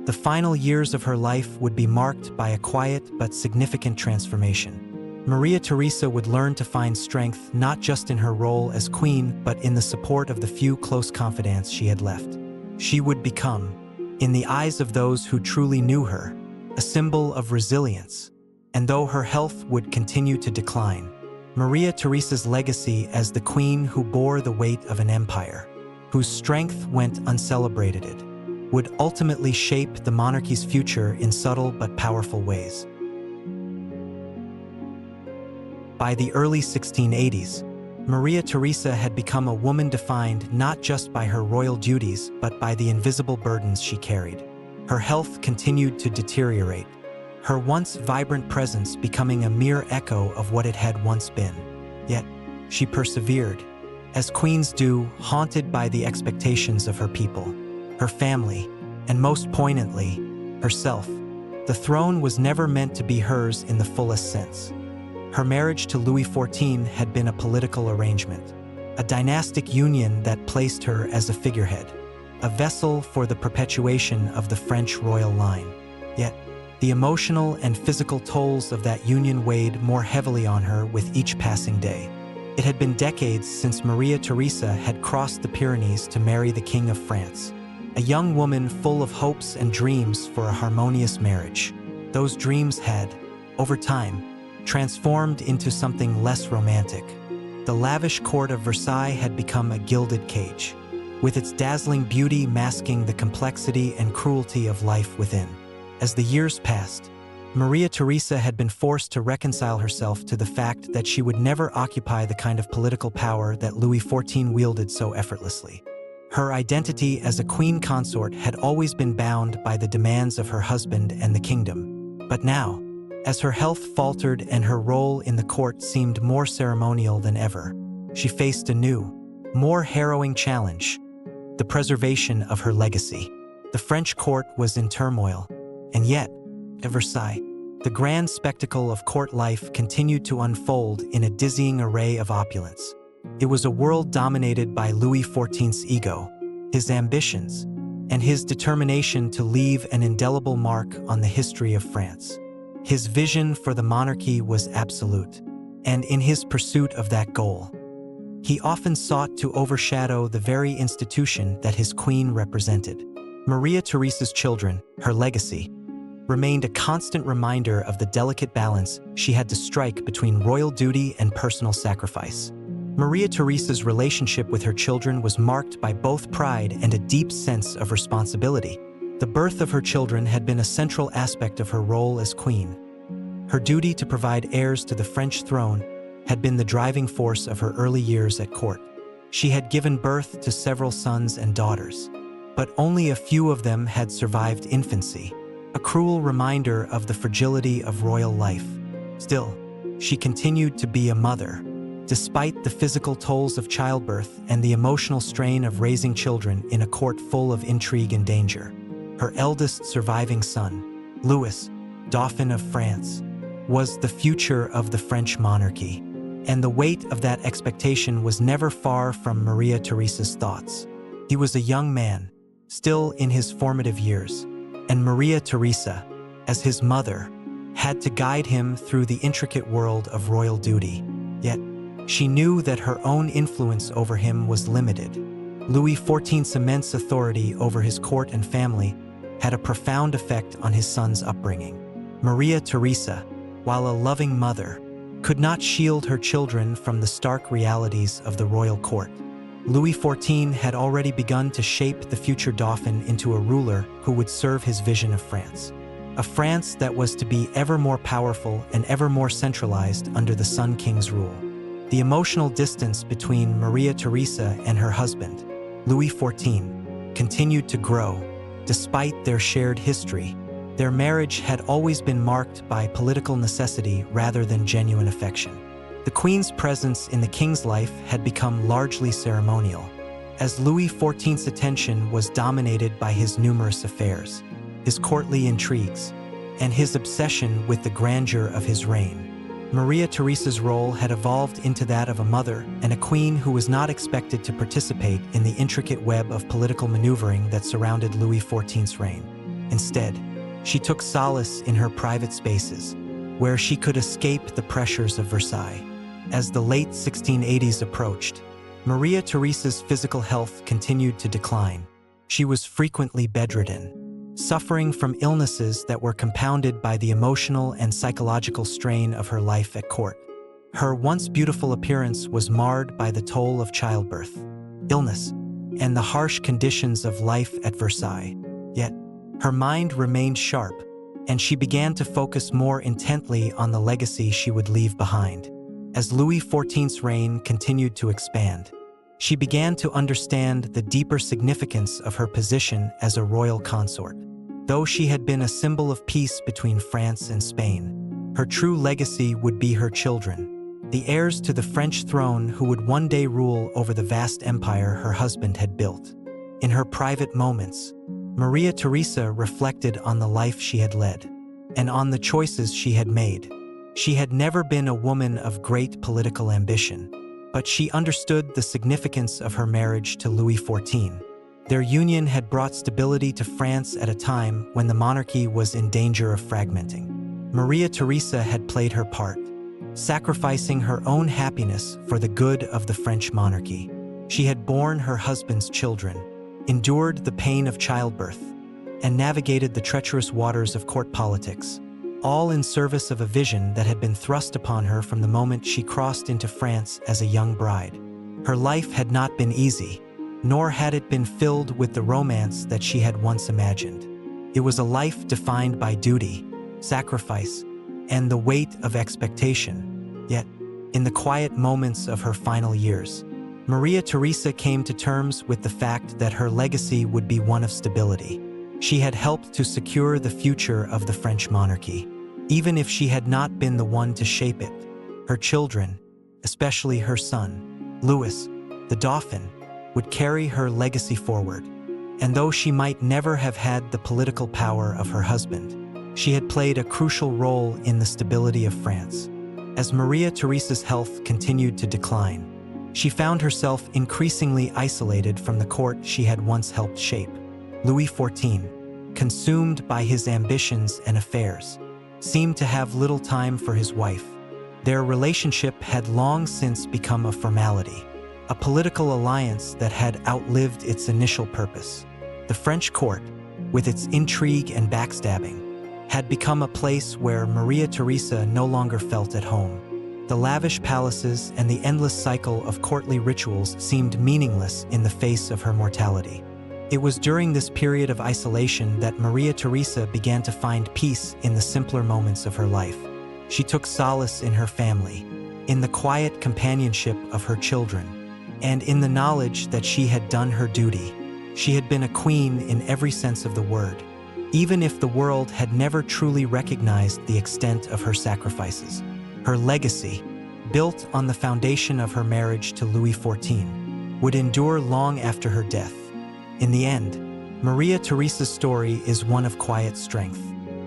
The final years of her life would be marked by a quiet but significant transformation. Maria Theresa would learn to find strength not just in her role as queen but in the support of the few close confidants she had left. She would become, in the eyes of those who truly knew her, a symbol of resilience. And though her health would continue to decline, Maria Theresa's legacy as the queen who bore the weight of an empire, whose strength went uncelebrated, would ultimately shape the monarchy's future in subtle but powerful ways. By the early 1680s, Maria Theresa had become a woman defined not just by her royal duties but by the invisible burdens she carried. Her health continued to deteriorate, her once vibrant presence becoming a mere echo of what it had once been. Yet, she persevered, as queens do, haunted by the expectations of her people, her family, and most poignantly, herself. The throne was never meant to be hers in the fullest sense. Her marriage to Louis XIV had been a political arrangement, a dynastic union that placed her as a figurehead, a vessel for the perpetuation of the French royal line. Yet, the emotional and physical tolls of that union weighed more heavily on her with each passing day. It had been decades since Maria Theresa had crossed the Pyrenees to marry the King of France, a young woman full of hopes and dreams for a harmonious marriage. Those dreams had, over time, transformed into something less romantic. The lavish court of Versailles had become a gilded cage, with its dazzling beauty masking the complexity and cruelty of life within. As the years passed, Maria Theresa had been forced to reconcile herself to the fact that she would never occupy the kind of political power that Louis XIV wielded so effortlessly. Her identity as a queen consort had always been bound by the demands of her husband and the kingdom. But now, as her health faltered and her role in the court seemed more ceremonial than ever, she faced a new, more harrowing challenge: the preservation of her legacy. The French court was in turmoil, and yet, at Versailles, the grand spectacle of court life continued to unfold in a dizzying array of opulence. It was a world dominated by Louis XIV's ego, his ambitions, and his determination to leave an indelible mark on the history of France. His vision for the monarchy was absolute, and in his pursuit of that goal, he often sought to overshadow the very institution that his queen represented. Maria Theresa's children, her legacy, remained a constant reminder of the delicate balance she had to strike between royal duty and personal sacrifice. Maria Theresa's relationship with her children was marked by both pride and a deep sense of responsibility. The birth of her children had been a central aspect of her role as queen. Her duty to provide heirs to the French throne had been the driving force of her early years at court. She had given birth to several sons and daughters, but only a few of them had survived infancy, a cruel reminder of the fragility of royal life. Still, she continued to be a mother, despite the physical tolls of childbirth and the emotional strain of raising children in a court full of intrigue and danger. Her eldest surviving son, Louis, Dauphin of France, was the future of the French monarchy, and the weight of that expectation was never far from Maria Theresa's thoughts. He was a young man, still in his formative years, and Maria Theresa, as his mother, had to guide him through the intricate world of royal duty. Yet, she knew that her own influence over him was limited. Louis XIV's immense authority over his court and family had a profound effect on his son's upbringing. Maria Theresa, while a loving mother, could not shield her children from the stark realities of the royal court. Louis XIV had already begun to shape the future Dauphin into a ruler who would serve his vision of France. A France that was to be ever more powerful and ever more centralized under the Sun King's rule. The emotional distance between Maria Theresa and her husband, Louis XIV, continued to grow. Despite their shared history, their marriage had always been marked by political necessity rather than genuine affection. The Queen's presence in the King's life had become largely ceremonial, as Louis XIV's attention was dominated by his numerous affairs. his courtly intrigues, and his obsession with the grandeur of his reign. Maria Theresa's role had evolved into that of a mother and a queen who was not expected to participate in the intricate web of political maneuvering that surrounded Louis XIV's reign. Instead, she took solace in her private spaces, where she could escape the pressures of Versailles. As the late 1680s approached, Maria Theresa's physical health continued to decline. She was frequently bedridden, suffering from illnesses that were compounded by the emotional and psychological strain of her life at court. Her once beautiful appearance was marred by the toll of childbirth, illness, and the harsh conditions of life at Versailles. Yet, her mind remained sharp, and she began to focus more intently on the legacy she would leave behind. As Louis XIV's reign continued to expand, she began to understand the deeper significance of her position as a royal consort. Though she had been a symbol of peace between France and Spain, her true legacy would be her children, the heirs to the French throne who would one day rule over the vast empire her husband had built. In her private moments, Maria Theresa reflected on the life she had led and on the choices she had made. She had never been a woman of great political ambition, but she understood the significance of her marriage to Louis XIV. Their union had brought stability to France at a time when the monarchy was in danger of fragmenting. Maria Theresa had played her part, sacrificing her own happiness for the good of the French monarchy. She had borne her husband's children, endured the pain of childbirth, and navigated the treacherous waters of court politics, all in service of a vision that had been thrust upon her from the moment she crossed into France as a young bride. Her life had not been easy, nor had it been filled with the romance that she had once imagined. It was a life defined by duty, sacrifice, and the weight of expectation. Yet, in the quiet moments of her final years, Maria Theresa came to terms with the fact that her legacy would be one of stability. She had helped to secure the future of the French monarchy. Even if she had not been the one to shape it, her children, especially her son, Louis, the Dauphin, would carry her legacy forward. And though she might never have had the political power of her husband, she had played a crucial role in the stability of France. As Maria Theresa's health continued to decline, she found herself increasingly isolated from the court she had once helped shape. Louis XIV, consumed by his ambitions and affairs, seemed to have little time for his wife. Their relationship had long since become a formality, a political alliance that had outlived its initial purpose. The French court, with its intrigue and backstabbing, had become a place where Maria Theresa no longer felt at home. The lavish palaces and the endless cycle of courtly rituals seemed meaningless in the face of her mortality. It was during this period of isolation that Maria Theresa began to find peace in the simpler moments of her life. She took solace in her family, in the quiet companionship of her children, and in the knowledge that she had done her duty. She had been a queen in every sense of the word, even if the world had never truly recognized the extent of her sacrifices. Her legacy, built on the foundation of her marriage to Louis XIV, would endure long after her death. In the end, Maria Theresa's story is one of quiet strength,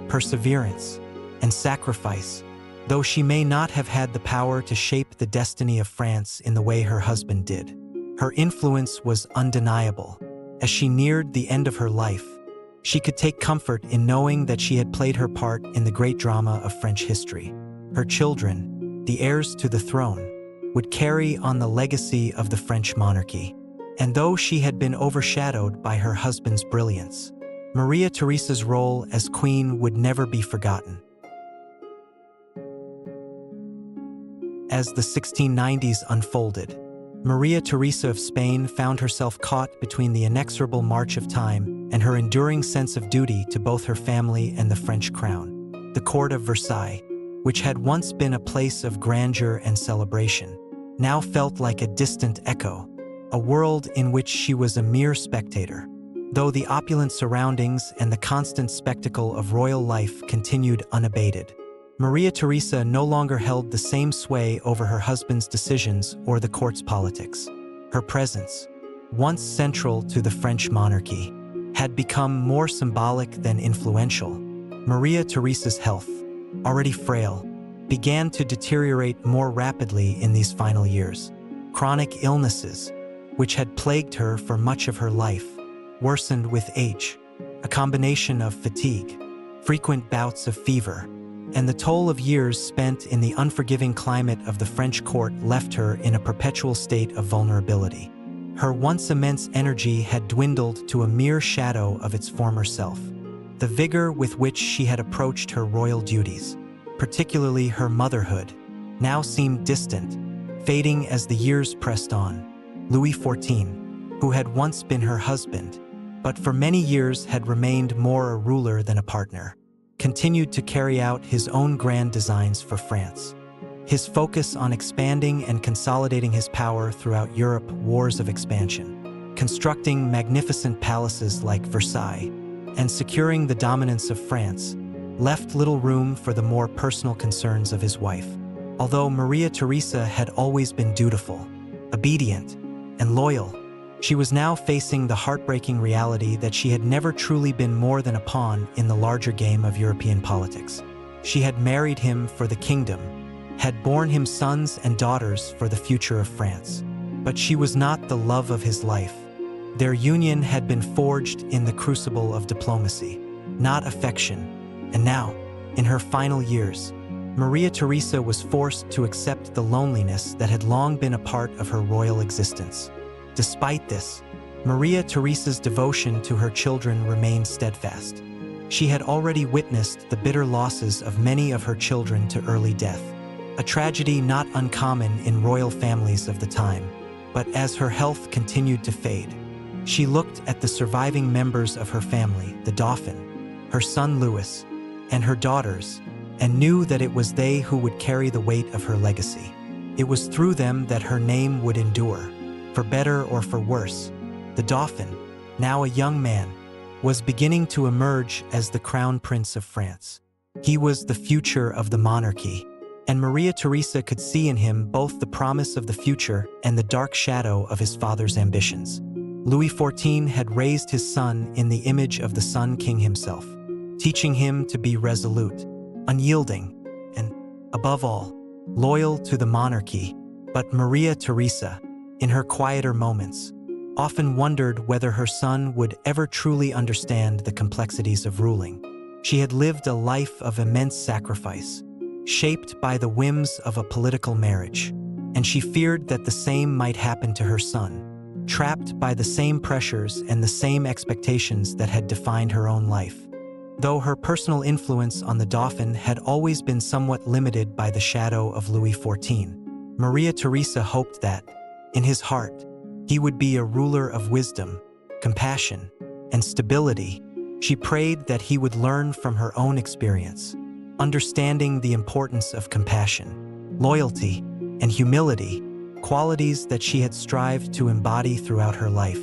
perseverance, and sacrifice, though she may not have had the power to shape the destiny of France in the way her husband did. Her influence was undeniable. As she neared the end of her life, she could take comfort in knowing that she had played her part in the great drama of French history. Her children, the heirs to the throne, would carry on the legacy of the French monarchy. And though she had been overshadowed by her husband's brilliance, Maria Theresa's role as queen would never be forgotten. As the 1690s unfolded, Maria Theresa of Spain found herself caught between the inexorable march of time and her enduring sense of duty to both her family and the French crown. The court of Versailles, which had once been a place of grandeur and celebration, now felt like a distant echo, a world in which she was a mere spectator. Though the opulent surroundings and the constant spectacle of royal life continued unabated, Maria Theresa no longer held the same sway over her husband's decisions or the court's politics. Her presence, once central to the French monarchy, had become more symbolic than influential. Maria Theresa's health, already frail, began to deteriorate more rapidly in these final years. Chronic illnesses, which had plagued her for much of her life, worsened with age. A combination of fatigue, frequent bouts of fever, and the toll of years spent in the unforgiving climate of the French court left her in a perpetual state of vulnerability. Her once immense energy had dwindled to a mere shadow of its former self. The vigor with which she had approached her royal duties, particularly her motherhood, now seemed distant, fading as the years pressed on. Louis XIV, who had once been her husband, but for many years had remained more a ruler than a partner, continued to carry out his own grand designs for France. His focus on expanding and consolidating his power throughout Europe, wars of expansion, constructing magnificent palaces like Versailles, and securing the dominance of France, left little room for the more personal concerns of his wife. Although Maria Theresa had always been dutiful, obedient, and loyal, she was now facing the heartbreaking reality that she had never truly been more than a pawn in the larger game of European politics. She had married him for the kingdom, had borne him sons and daughters for the future of France. But she was not the love of his life. Their union had been forged in the crucible of diplomacy, not affection. And now, in her final years, Maria Theresa was forced to accept the loneliness that had long been a part of her royal existence. Despite this, Maria Theresa's devotion to her children remained steadfast. She had already witnessed the bitter losses of many of her children to early death, a tragedy not uncommon in royal families of the time. But as her health continued to fade, she looked at the surviving members of her family, the Dauphin, her son Louis, and her daughters, and knew that it was they who would carry the weight of her legacy. It was through them that her name would endure. For better or for worse, the Dauphin, now a young man, was beginning to emerge as the crown prince of France. He was the future of the monarchy, and Maria Theresa could see in him both the promise of the future and the dark shadow of his father's ambitions. Louis XIV had raised his son in the image of the Sun King himself, teaching him to be resolute, unyielding, and, above all, loyal to the monarchy. But Maria Theresa, in her quieter moments, often wondered whether her son would ever truly understand the complexities of ruling. She had lived a life of immense sacrifice, shaped by the whims of a political marriage, and she feared that the same might happen to her son, trapped by the same pressures and the same expectations that had defined her own life. Though her personal influence on the Dauphin had always been somewhat limited by the shadow of Louis XIV, Maria Theresa hoped that, in his heart, he would be a ruler of wisdom, compassion, and stability. She prayed that he would learn from her own experience, understanding the importance of compassion, loyalty, and humility, qualities that she had strived to embody throughout her life,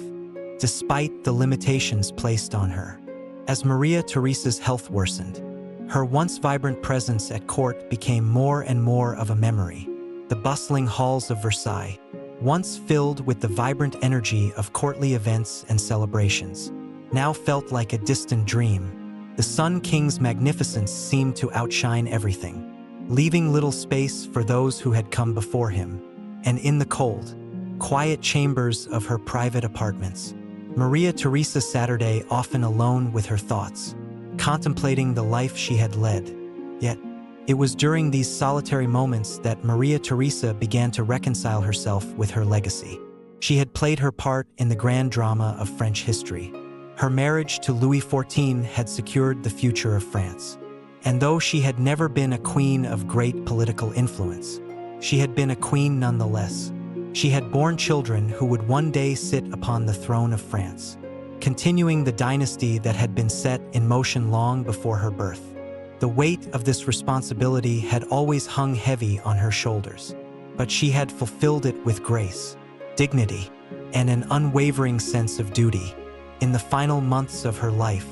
despite the limitations placed on her. As Maria Theresa's health worsened, her once vibrant presence at court became more and more of a memory. The bustling halls of Versailles, once filled with the vibrant energy of courtly events and celebrations, now felt like a distant dream. The Sun King's magnificence seemed to outshine everything, leaving little space for those who had come before him. And in the cold, quiet chambers of her private apartments, Maria Theresa sat often alone with her thoughts, contemplating the life she had led. Yet, it was during these solitary moments that Maria Theresa began to reconcile herself with her legacy. She had played her part in the grand drama of French history. Her marriage to Louis XIV had secured the future of France. And though she had never been a queen of great political influence, she had been a queen nonetheless. She had borne children who would one day sit upon the throne of France, continuing the dynasty that had been set in motion long before her birth. The weight of this responsibility had always hung heavy on her shoulders, but she had fulfilled it with grace, dignity, and an unwavering sense of duty. In the final months of her life,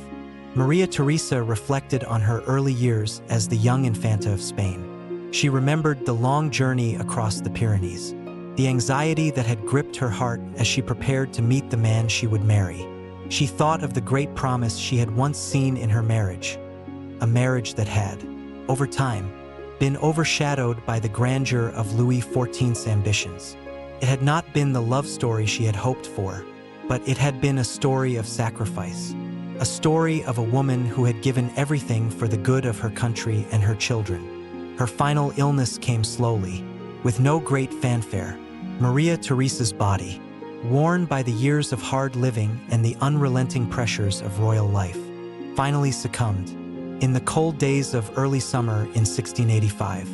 Maria Theresa reflected on her early years as the young Infanta of Spain. She remembered the long journey across the Pyrenees, the anxiety that had gripped her heart as she prepared to meet the man she would marry, She thought of the great promise she had once seen in her marriage, a marriage that had, over time, been overshadowed by the grandeur of Louis XIV's ambitions. It had not been the love story she had hoped for, but it had been a story of sacrifice, a story of a woman who had given everything for the good of her country and her children. Her final illness came slowly, with no great fanfare. Maria Theresa's body, worn by the years of hard living and the unrelenting pressures of royal life, finally succumbed. In the cold days of early summer in 1685,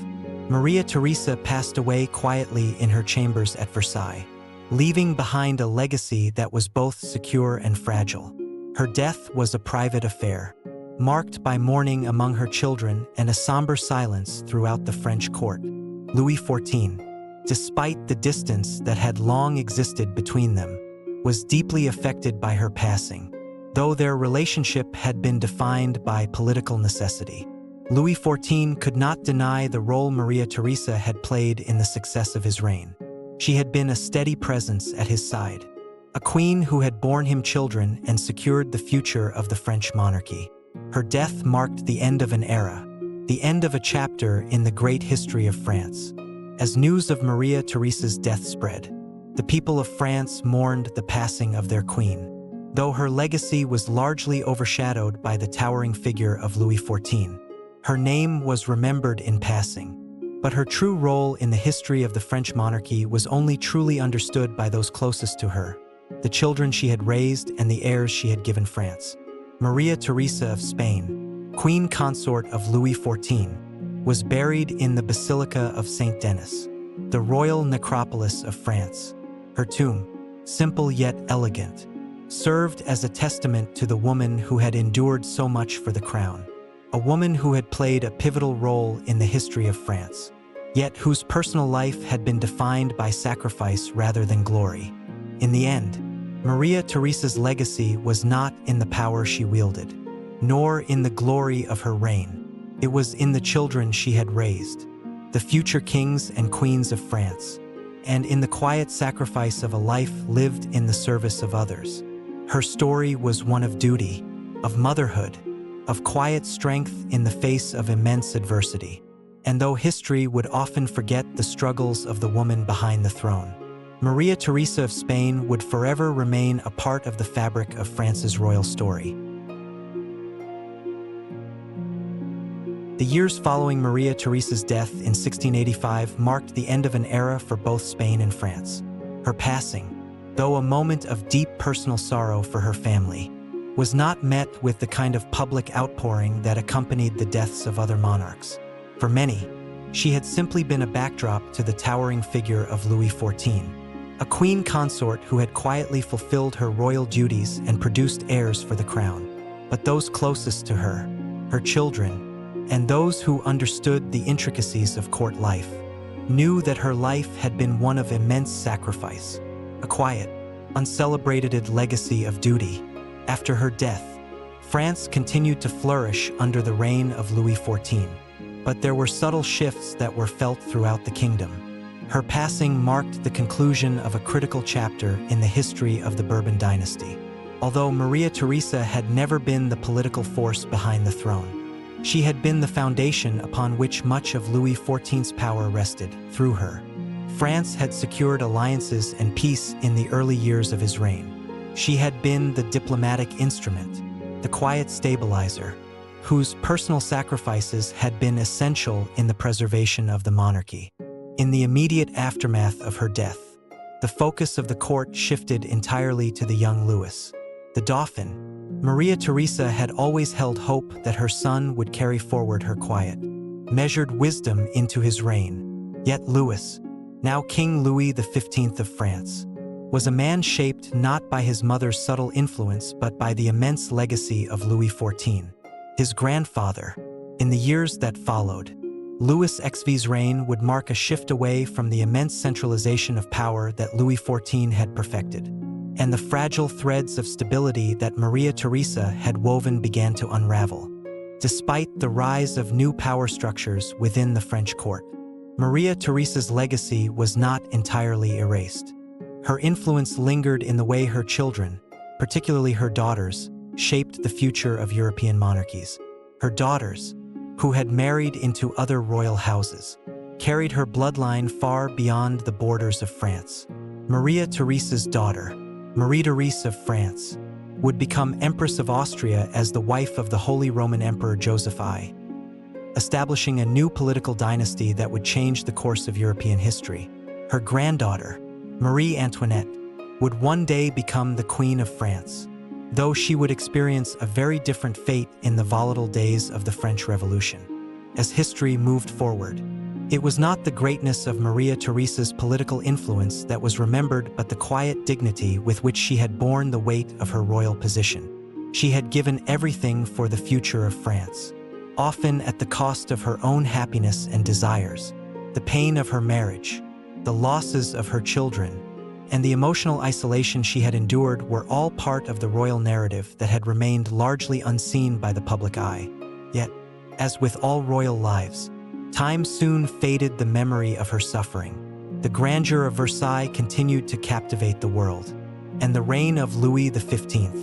Maria Theresa passed away quietly in her chambers at Versailles, leaving behind a legacy that was both secure and fragile. Her death was a private affair, marked by mourning among her children and a somber silence throughout the French court. Louis XIV, despite the distance that had long existed between them, was deeply affected by her passing, though their relationship had been defined by political necessity. Louis XIV could not deny the role Maria Theresa had played in the success of his reign. She had been a steady presence at his side, a queen who had borne him children and secured the future of the French monarchy. Her death marked the end of an era, the end of a chapter in the great history of France. As news of Maria Theresa's death spread, the people of France mourned the passing of their queen, though her legacy was largely overshadowed by the towering figure of Louis XIV. Her name was remembered in passing, but her true role in the history of the French monarchy was only truly understood by those closest to her, the children she had raised and the heirs she had given France. Maria Theresa of Spain, queen consort of Louis XIV, was buried in the Basilica of Saint Denis, the royal necropolis of France. Her tomb, simple yet elegant, served as a testament to the woman who had endured so much for the crown, a woman who had played a pivotal role in the history of France, yet whose personal life had been defined by sacrifice rather than glory. In the end, Maria Theresa's legacy was not in the power she wielded, nor in the glory of her reign. It was in the children she had raised, the future kings and queens of France, and in the quiet sacrifice of a life lived in the service of others. Her story was one of duty, of motherhood, of quiet strength in the face of immense adversity. And though history would often forget the struggles of the woman behind the throne, Maria Theresa of Spain would forever remain a part of the fabric of France's royal story. The years following Maria Theresa's death in 1685 marked the end of an era for both Spain and France. Her passing, though a moment of deep personal sorrow for her family, was not met with the kind of public outpouring that accompanied the deaths of other monarchs. For many, she had simply been a backdrop to the towering figure of Louis XIV, a queen consort who had quietly fulfilled her royal duties and produced heirs for the crown. But those closest to her, her children, and those who understood the intricacies of court life, knew that her life had been one of immense sacrifice, a quiet, uncelebrated legacy of duty. After her death, France continued to flourish under the reign of Louis XIV, but there were subtle shifts that were felt throughout the kingdom. Her passing marked the conclusion of a critical chapter in the history of the Bourbon dynasty. Although Maria Theresa had never been the political force behind the throne, she had been the foundation upon which much of Louis XIV's power rested. Through her, France had secured alliances and peace in the early years of his reign. She had been the diplomatic instrument, the quiet stabilizer, whose personal sacrifices had been essential in the preservation of the monarchy. In the immediate aftermath of her death, the focus of the court shifted entirely to the young Louis, the Dauphin. Maria Theresa had always held hope that her son would carry forward her quiet, measured wisdom into his reign. Yet Louis, now King Louis XV of France, was a man shaped not by his mother's subtle influence but by the immense legacy of Louis XIV, his grandfather. In the years that followed, Louis XV's reign would mark a shift away from the immense centralization of power that Louis XIV had perfected, and the fragile threads of stability that Maria Theresa had woven began to unravel. Despite the rise of new power structures within the French court, Maria Theresa's legacy was not entirely erased. Her influence lingered in the way her children, particularly her daughters, shaped the future of European monarchies. Her daughters, who had married into other royal houses, carried her bloodline far beyond the borders of France. Maria Theresa's daughter, Maria Theresa of France, would become Empress of Austria as the wife of the Holy Roman Emperor Joseph I, establishing a new political dynasty that would change the course of European history. Her granddaughter, Marie Antoinette, would one day become the Queen of France, though she would experience a very different fate in the volatile days of the French Revolution. As history moved forward, it was not the greatness of Maria Theresa's political influence that was remembered, but the quiet dignity with which she had borne the weight of her royal position. She had given everything for the future of France, often at the cost of her own happiness and desires. The pain of her marriage, the losses of her children, and the emotional isolation she had endured were all part of the royal narrative that had remained largely unseen by the public eye. Yet, as with all royal lives, time soon faded the memory of her suffering. The grandeur of Versailles continued to captivate the world, and the reign of Louis XV,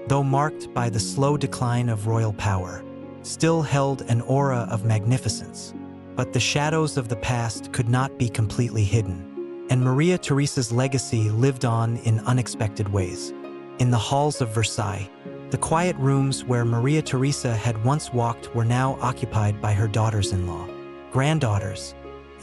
though marked by the slow decline of royal power, still held an aura of magnificence. But the shadows of the past could not be completely hidden, and Maria Theresa's legacy lived on in unexpected ways. In the halls of Versailles, the quiet rooms where Maria Theresa had once walked were now occupied by her daughters-in-law, granddaughters,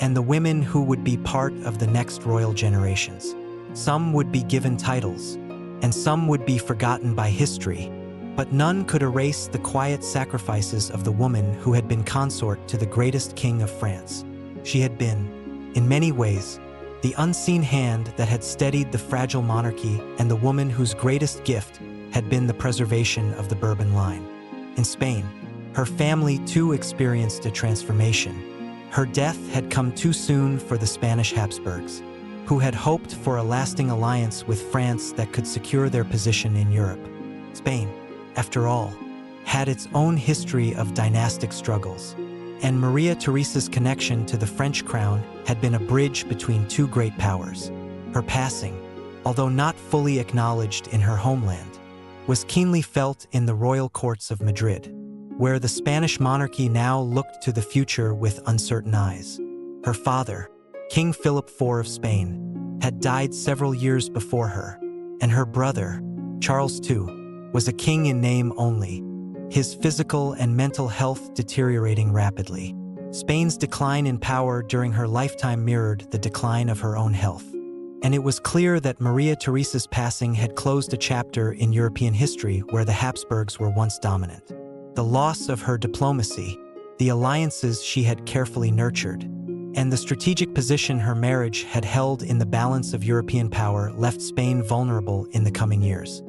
and the women who would be part of the next royal generations. Some would be given titles, and some would be forgotten by history, but none could erase the quiet sacrifices of the woman who had been consort to the greatest king of France. She had been, in many ways, the unseen hand that had steadied the fragile monarchy and the woman whose greatest gift had been the preservation of the Bourbon line. In Spain, her family too experienced a transformation. Her death had come too soon for the Spanish Habsburgs, who had hoped for a lasting alliance with France that could secure their position in Europe. Spain, after all, had its own history of dynastic struggles, and Maria Theresa's connection to the French crown had been a bridge between two great powers. Her passing, although not fully acknowledged in her homeland, was keenly felt in the royal courts of Madrid, where the Spanish monarchy now looked to the future with uncertain eyes. Her father, King Philip IV of Spain, had died several years before her, and her brother, Charles II, was a king in name only, his physical and mental health deteriorating rapidly. Spain's decline in power during her lifetime mirrored the decline of her own health, and it was clear that Maria Theresa's passing had closed a chapter in European history where the Habsburgs were once dominant. The loss of her diplomacy, the alliances she had carefully nurtured, and the strategic position her marriage had held in the balance of European power left Spain vulnerable in the coming years.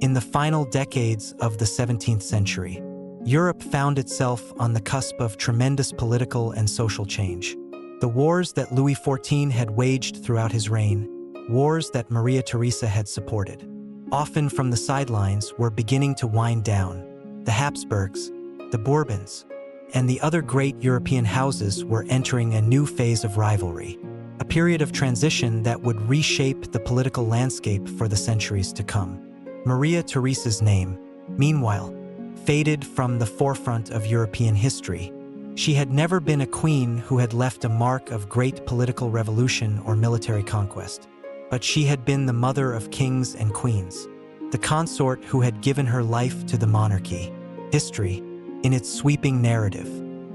In the final decades of the 17th century, Europe found itself on the cusp of tremendous political and social change. The wars that Louis XIV had waged throughout his reign, wars that Maria Theresa had supported, often from the sidelines, were beginning to wind down. The Habsburgs, the Bourbons, and the other great European houses were entering a new phase of rivalry, a period of transition that would reshape the political landscape for the centuries to come. Maria Theresa's name, meanwhile, faded from the forefront of European history. She had never been a queen who had left a mark of great political revolution or military conquest, but she had been the mother of kings and queens, the consort who had given her life to the monarchy. History, in its sweeping narrative,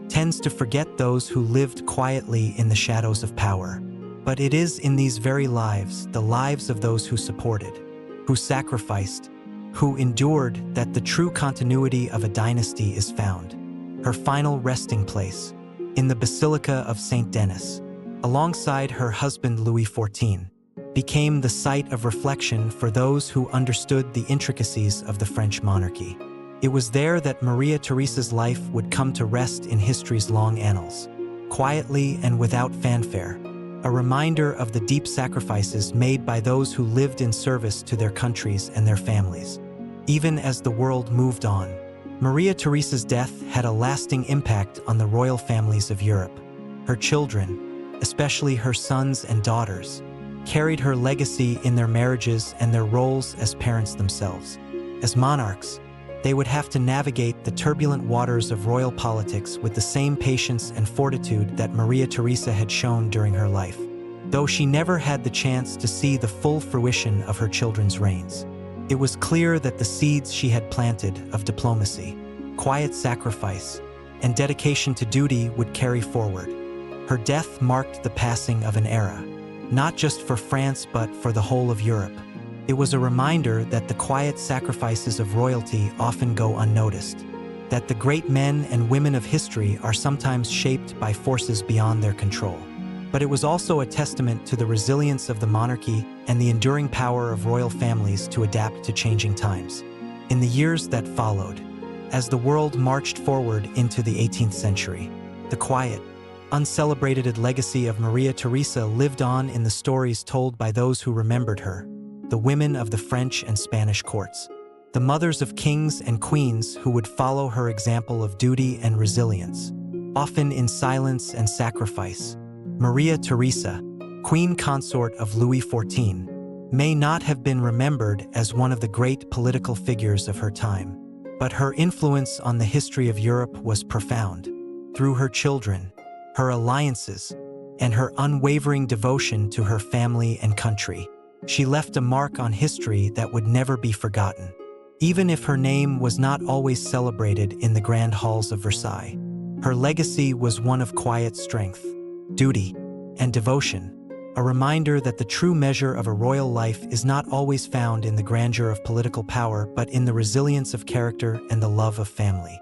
tends to forget those who lived quietly in the shadows of power. But it is in these very lives, the lives of those who supported, who sacrificed, who endured, that the true continuity of a dynasty is found. Her final resting place, in the Basilica of Saint Denis, alongside her husband Louis XIV, became the site of reflection for those who understood the intricacies of the French monarchy. It was there that Maria Theresa's life would come to rest in history's long annals, quietly and without fanfare, a reminder of the deep sacrifices made by those who lived in service to their countries and their families. Even as the world moved on, Maria Theresa's death had a lasting impact on the royal families of Europe. Her children, especially her sons and daughters, carried her legacy in their marriages and their roles as parents themselves. As monarchs, they would have to navigate the turbulent waters of royal politics with the same patience and fortitude that Maria Theresa had shown during her life, though she never had the chance to see the full fruition of her children's reigns. It was clear that the seeds she had planted of diplomacy, quiet sacrifice, and dedication to duty would carry forward. Her death marked the passing of an era, not just for France but for the whole of Europe. It was a reminder that the quiet sacrifices of royalty often go unnoticed, that the great men and women of history are sometimes shaped by forces beyond their control. But it was also a testament to the resilience of the monarchy and the enduring power of royal families to adapt to changing times. In the years that followed, as the world marched forward into the 18th century, the quiet, uncelebrated legacy of Maria Theresa lived on in the stories told by those who remembered her, the women of the French and Spanish courts, the mothers of kings and queens who would follow her example of duty and resilience, often in silence and sacrifice. Maria Theresa, Queen Consort of Louis XIV, may not have been remembered as one of the great political figures of her time, but her influence on the history of Europe was profound. Through her children, her alliances, and her unwavering devotion to her family and country, she left a mark on history that would never be forgotten. Even if her name was not always celebrated in the grand halls of Versailles, her legacy was one of quiet strength, duty, and devotion, a reminder that the true measure of a royal life is not always found in the grandeur of political power but in the resilience of character and the love of family.